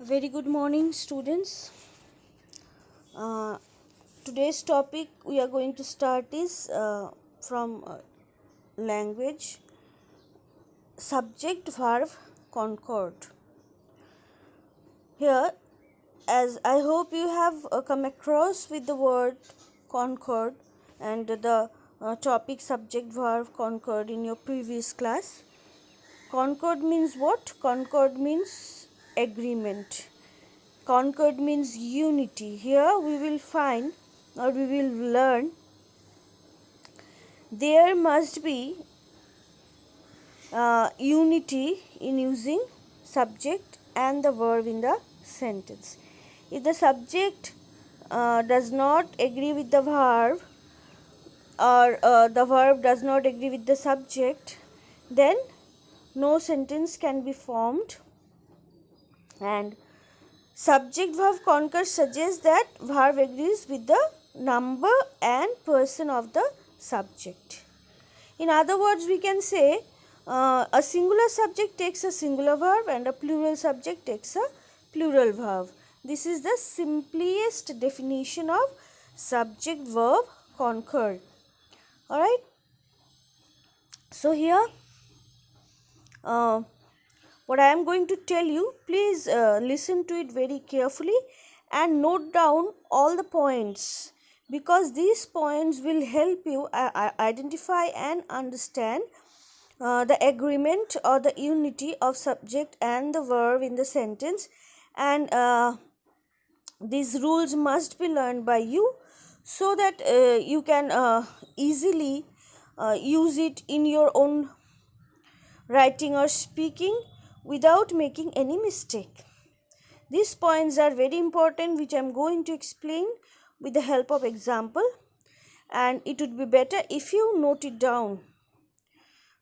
Very good morning, students. Uh, Today's topic we are going to start is from language subject verb concord. Here, as I hope you have come across with the word concord and the topic subject verb concord in your previous class. Concord means what? Concord means agreement. Concord means unity. Here we will find or we will learn there must be unity in using subject and the verb in the sentence. If the subject does not agree with the verb or the verb does not agree with the subject, then no sentence can be formed. And subject verb concur suggests that verb agrees with the number and person of the subject. In other words, we can say a singular subject takes a singular verb and a plural subject takes a plural verb. This is the simplest definition of subject verb concur. Alright. So here what I am going to tell you, please listen to it very carefully and note down all the points, because these points will help you identify and understand the agreement or the unity of subject and the verb in the sentence. And these rules must be learned by you so that you can easily use it in your own writing or speaking without making any mistake. These points are very important, which I am going to explain with the help of example, and it would be better if you note it down.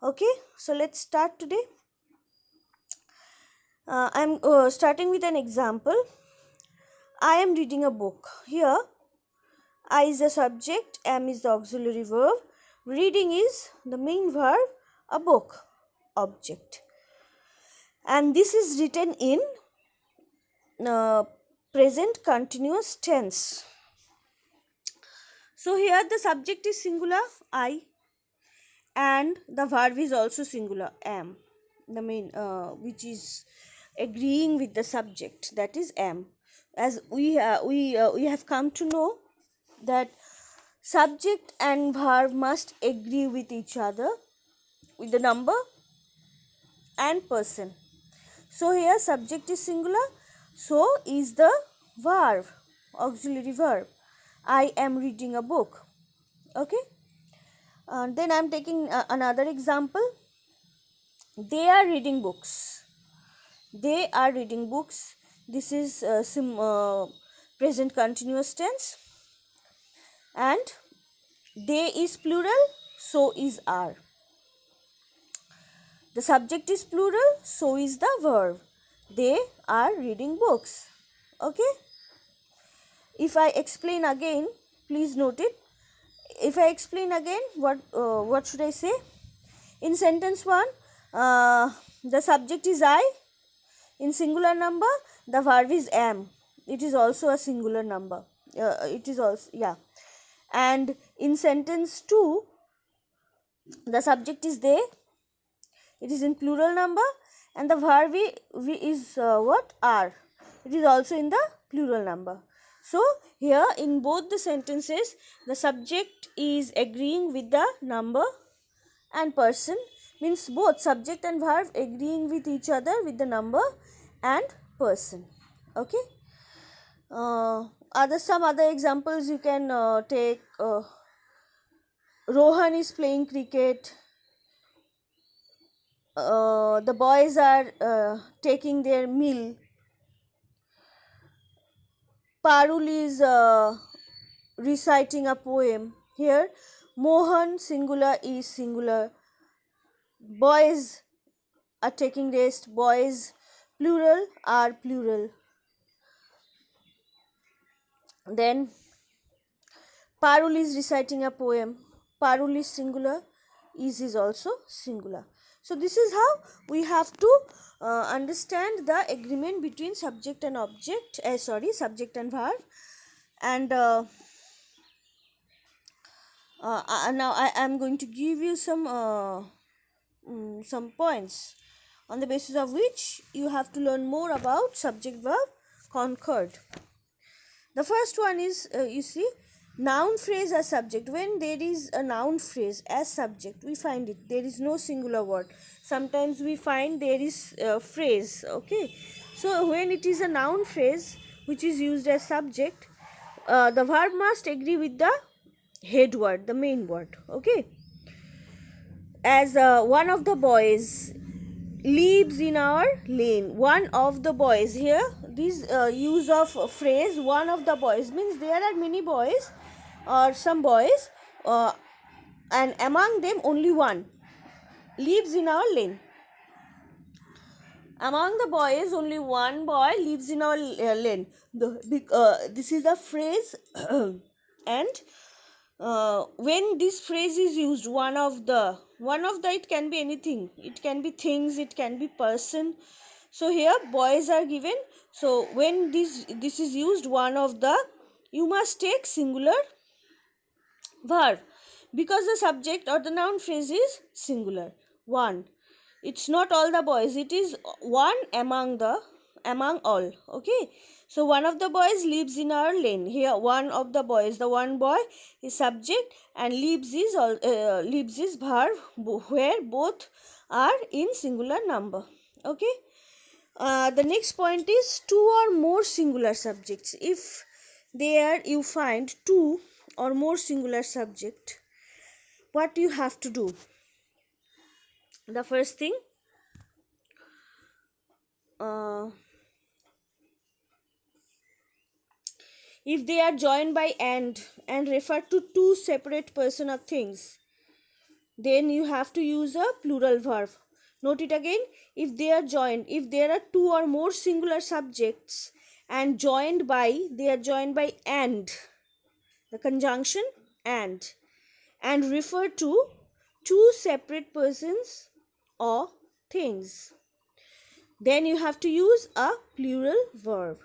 Okay, so let's start today. I am starting with an example. I am reading a book. Here, I is the subject, am is the auxiliary verb, reading is the main verb, a book object. And this is written in present continuous tense. So here the subject is singular, I, and the verb is also singular, am, the main which is agreeing with the subject, that is am. As we have come to know that subject and verb must agree with each other with the number and person. So here subject is singular, so is the verb, auxiliary verb. I am reading a book. Okay. Then I am taking another example. They are reading books. They are reading books. This is present continuous tense. And they is plural, so is are. The subject is plural, so is the verb. They are reading books. Okay. If I explain again, please note it. If I explain again, what should I say? In sentence 1, the subject is I. In singular number, the verb is am. It is also a singular number. It is also, yeah. And in sentence 2, the subject is they. It is in plural number, and the verb is what? Are. It is also in the plural number. So here in both the sentences, the subject is agreeing with the number and person, means both subject and verb agreeing with each other with the number and person. Okay. Some other examples you can take. Rohan is playing cricket. The boys are taking their meal. Parul is reciting a poem. Here, Mohan singular is singular. Boys are taking rest. Boys plural are plural. Then Parul is reciting a poem. Parul is singular. Is also singular. So this is how we have to understand the agreement between subject and object, subject and verb. And now I am going to give you some points on the basis of which you have to learn more about subject verb concord. The first one is, you see, noun phrase as subject. When there is a noun phrase as subject, we find it, there is no singular word. Sometimes we find there is a phrase, okay. So when it is a noun phrase which is used as subject, the verb must agree with the head word, the main word, okay. As one of the boys lives in our lane. One of the boys, here this use of phrase one of the boys means there are many boys or some boys, and among them only one lives in our lane. Among the boys only one boy lives in our lane. This is the phrase and when this phrase is used, one of the, it can be anything, it can be things, it can be person. So here boys are given. So when this is used, one of the, you must take singular verb because the subject or the noun phrase is singular, one. It's not all the boys, it is one among all, okay. So one of the boys lives in our lane. Here one of the boys, the one boy is subject and lives is verb where both are in singular number, okay. The next point is two or more singular subjects. If there you find two or more singular subject, what you have to do? The first thing, if they are joined by and refer to two separate person or things, then you have to use a plural verb. Note it again. If they are joined, if there are two or more singular subjects and they are joined by and, the conjunction and refer to two separate persons or things, then you have to use a plural verb,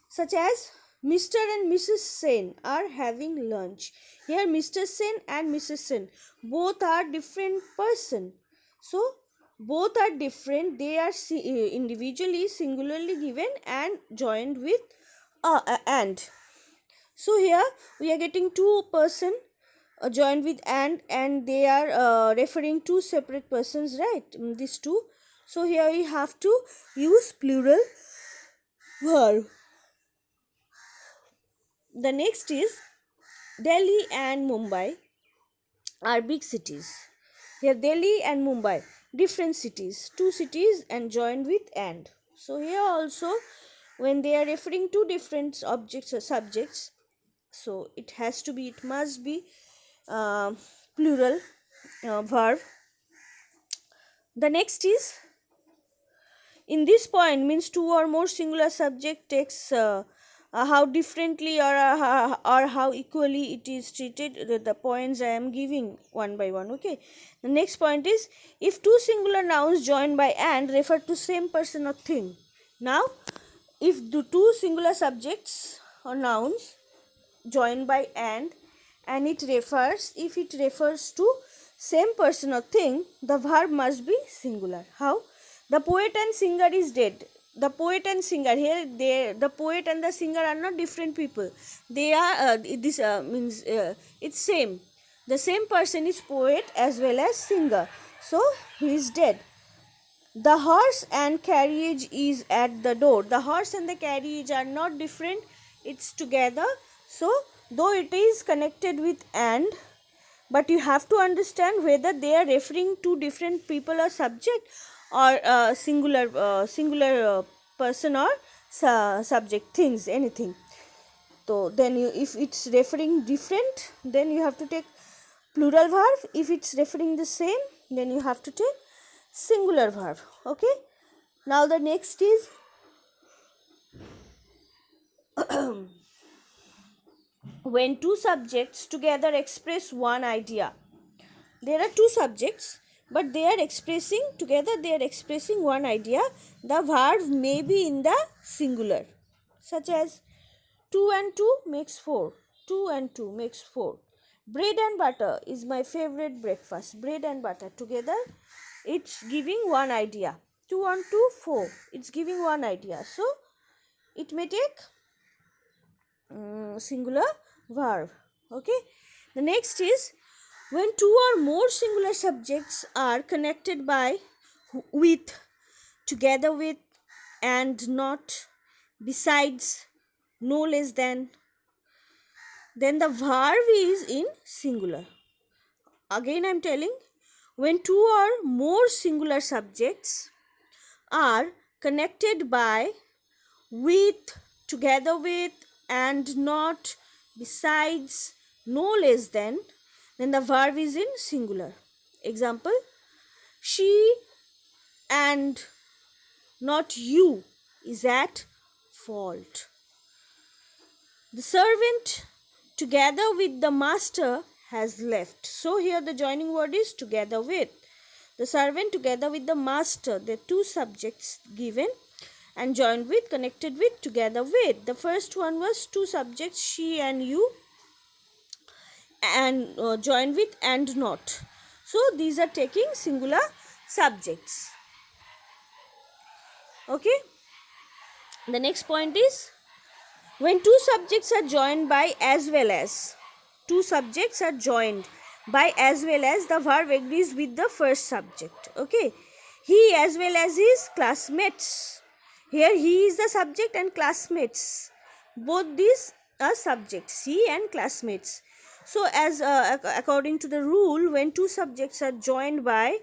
such as Mr. and Mrs. Sen are having lunch. Here Mr. Sen and Mrs. Sen both are different person. So both are different. They are individually, singularly given and joined with and. So here we are getting two person joined with and they are referring to separate persons, right? These two. So here we have to use plural verb. The next is Delhi and Mumbai are big cities. Here Delhi and Mumbai, different cities, two cities and joined with and. So here also when they are referring to different objects or subjects, so it must be plural verb. The next is, in this point means two or more singular subject takes how differently or how equally it is treated. The points I am giving one by one, okay. The next point is, if two singular nouns joined by and refer to same person or thing. Now if the two singular subjects or nouns joined by and if it refers to same person or thing, the verb must be singular. How? The poet and singer is dead. The poet and singer, here the poet and the singer are not different people. They are means it's same. The same person is poet as well as singer. So he is dead. The horse and carriage is at the door. The horse and the carriage are not different. It's together. So though it is connected with and, but you have to understand whether they are referring to different people or subject or singular person or subject, things, anything. So then if it's referring different, then you have to take plural verb. If it's referring the same, then you have to take singular verb, okay. Now the next is when two subjects together express one idea. There are two subjects, but they are expressing together, they are expressing one idea. The verb may be in the singular, such as 2 and 2 makes 4. 2 and 2 makes 4. Bread and butter is my favorite breakfast. Bread and butter together, it's giving one idea. 2 and 2, 4. It's giving one idea. So it may take singular verb. Okay. The next is when two or more singular subjects are connected by, with, together with, and not, besides, no less than, then the verb is in singular. Again I am telling, when two or more singular subjects are connected by, with, together with, and not, besides, no less than, then the verb is in singular. Example, she and not you is at fault. The servant together with the master has left. So here the joining word is together with. The servant together with the master, the two subjects given and joined with, connected with, together with. The first one was two subjects, she and you, and joined with and not. So these are taking singular subjects. Okay. The next point is when two subjects are joined by as well as. Two subjects are joined by as well as, the verb agrees with the first subject. Okay. He as well as his classmates. Here he is the subject and classmates. Both these are subjects, he and classmates. So as according to the rule, when two subjects are joined by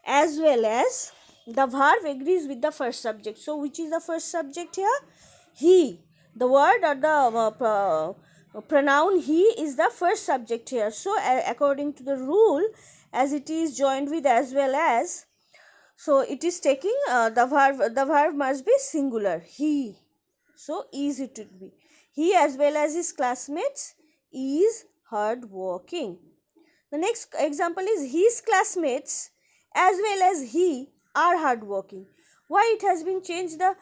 as well as, the verb agrees with the first subject. So which is the first subject here? He. The word or the pronoun he is the first subject here. So according to the rule, as it is joined with as well as, so it is taking the verb must be singular, he. So is it would be, he as well as his classmates is hard working. The next example is his classmates as well as he are hard working. Why it has been changed? The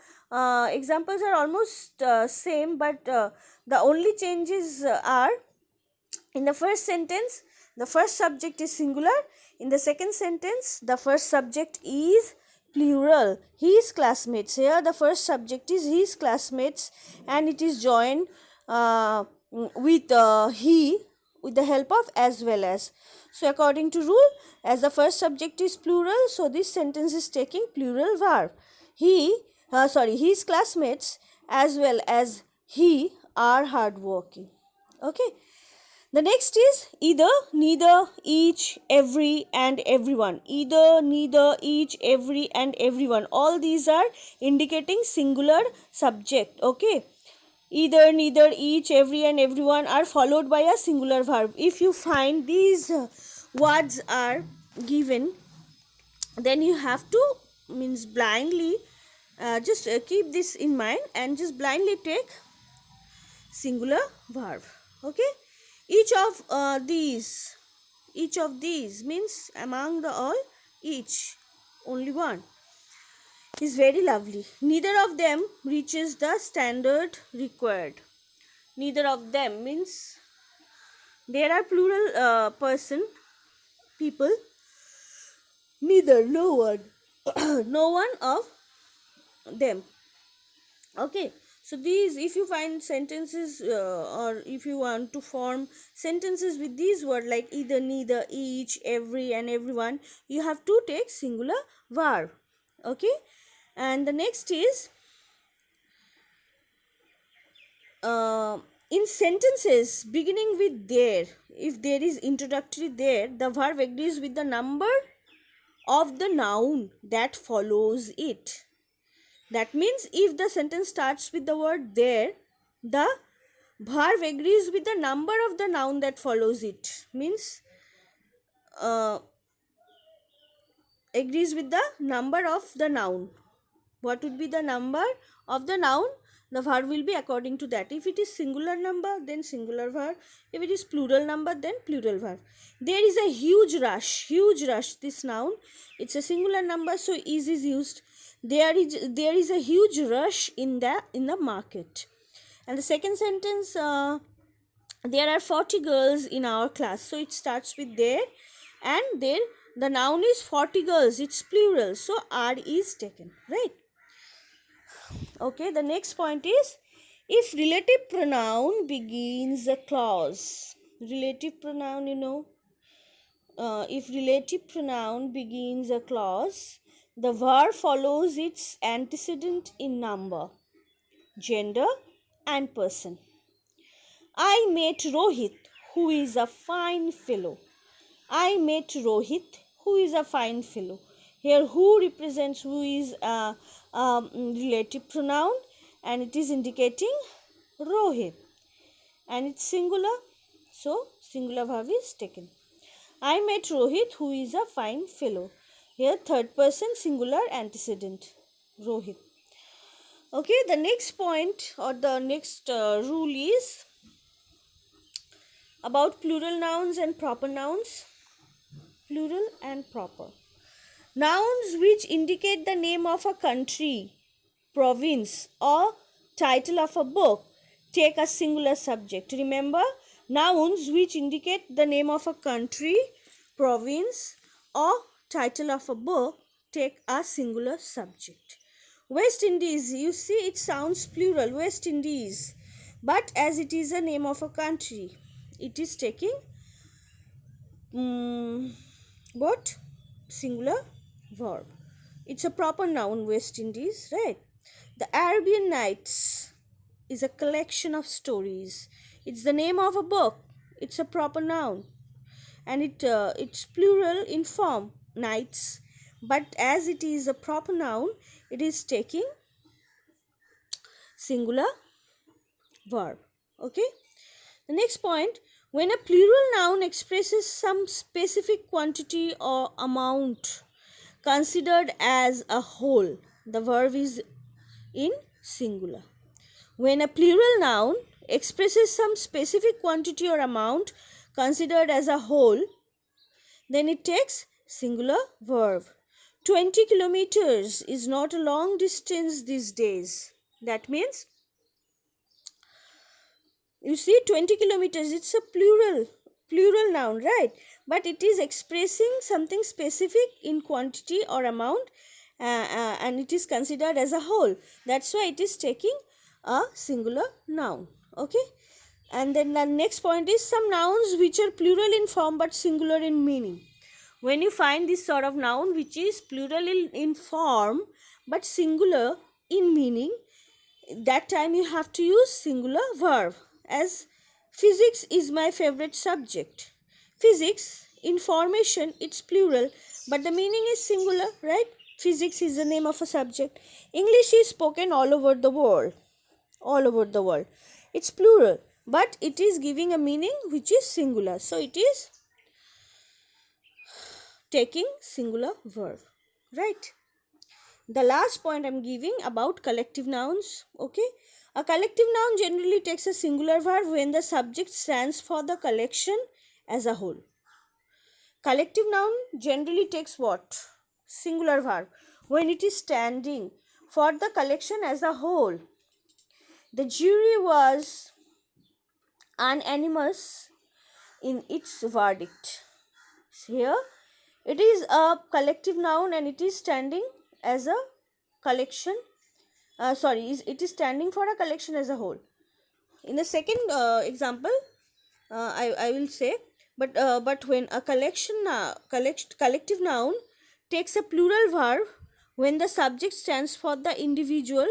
examples are almost same, but the only changes are, in the first sentence the first subject is singular, in the second sentence the first subject is plural, his classmates. Here the first subject is his classmates and it is joined with he with the help of as well as. So according to rule, as the first subject is plural, so this sentence is taking plural verb. His classmates as well as he are hardworking. Okay. The next is either, neither, each, every, and everyone. Either, neither, each, every, and everyone. All these are indicating singular subject. Okay. Either, neither, each, every, and everyone are followed by a singular verb. If you find these words are given, then you have to blindly just keep this in mind and just blindly take singular verb. Okay. Each of these means among the all, each, only one, is very lovely. Neither of them reaches the standard required. Neither of them means there are plural people. Neither, no one, no one of them. Okay. So these, if you find sentences or if you want to form sentences with these words like either, neither, each, every, and everyone, you have to take singular verb. Okay. And the next is in sentences beginning with there, if there is introductory there, the verb agrees with the number of the noun that follows it. That means if the sentence starts with the word there, the verb agrees with the number of the noun that follows it. Means agrees with the number of the noun. What would be the number of the noun the verb will be according to that. If it is singular number, then singular verb. If it is plural number, then plural verb. There is a huge rush. This noun, it's a singular number, so is used. There is a huge rush in the market. And the second sentence, there are 40 girls in our class, so it starts with there, and there the noun is 40 girls, it's plural, so r is taken, right? Okay, the next point is, if relative pronoun begins a clause. Relative pronoun, if relative pronoun begins a clause, the verb follows its antecedent in number, gender, and person. I met Rohit, who is a fine fellow. I met Rohit, who is a fine fellow. Here, who represents who is a relative pronoun, and it is indicating Rohit, and it's singular, so singular verb is taken. I met Rohit, who is a fine fellow. Here, third person singular antecedent, Rohit. Okay, the next point or the next rule is about plural nouns and proper nouns. Plural and proper. Nouns which indicate the name of a country, province, or title of a book take a singular subject. Remember, nouns which indicate the name of a country, province, or title of a book take a singular subject. West Indies, you see it sounds plural, West Indies, but as it is a name of a country, it is taking what? Singular verb. It's a proper noun, West Indies, right? The Arabian Nights is a collection of stories. It's the name of a book. It's a proper noun, and it's plural in form, nights, but as it is a proper noun, it is taking singular verb. Okay, the next point, when a plural noun expresses some specific quantity or amount considered as a whole, the verb is in singular. When a plural noun expresses some specific quantity or amount considered as a whole, then it takes singular verb. 20 kilometers is not a long distance these days. That means, you see, 20 kilometers, it's a plural noun, right? But it is expressing something specific in quantity or amount, and it is considered as a whole. That's why it is taking a singular noun. Okay, and then the next point is some nouns which are plural in form but singular in meaning. When you find this sort of noun which is plural in form but singular in meaning, that time you have to use singular verb. As physics is my favorite subject. Physics, information, it's plural, but the meaning is singular, right? Physics is the name of a subject. English is spoken all over the world. All over the world. It's plural, but it is giving a meaning which is singular. So it is taking singular verb, right? The last point I'm giving about collective nouns. Okay, a collective noun generally takes a singular verb when the subject stands for the collection as a whole. Collective noun generally takes what? Singular verb when it is standing for the collection as a whole. The jury was unanimous in its verdict. Here it is a collective noun and it is standing as a collection. It is standing for a collection as a whole. In the second example, I will say, but when a collective noun takes a plural verb when the subject stands for the individual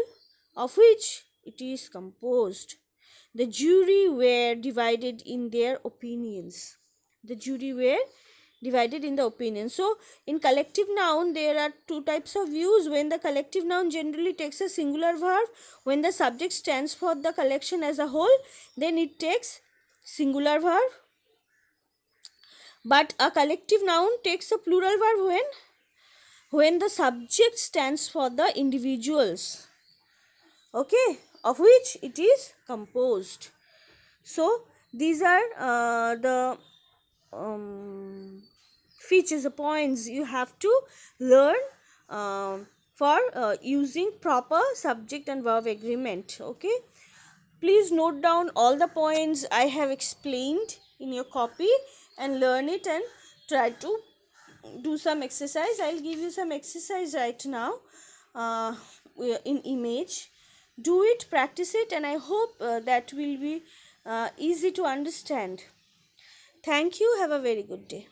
of which it is composed. The jury were divided in their opinions. The jury were divided in the opinion. So in collective noun there are two types of views. When the collective noun generally takes a singular verb when the subject stands for the collection as a whole, then it takes singular verb. But a collective noun takes a plural verb when the subject stands for the individuals. Okay, of which it is composed. So these are the features, the points you have to learn for using proper subject and verb agreement. Okay, please note down all the points I have explained in your copy and learn it and try to do some exercise. I'll give you some exercise right now uh, in image. Do it, practice it, and I hope that will be easy to understand. Thank you. Have a very good day.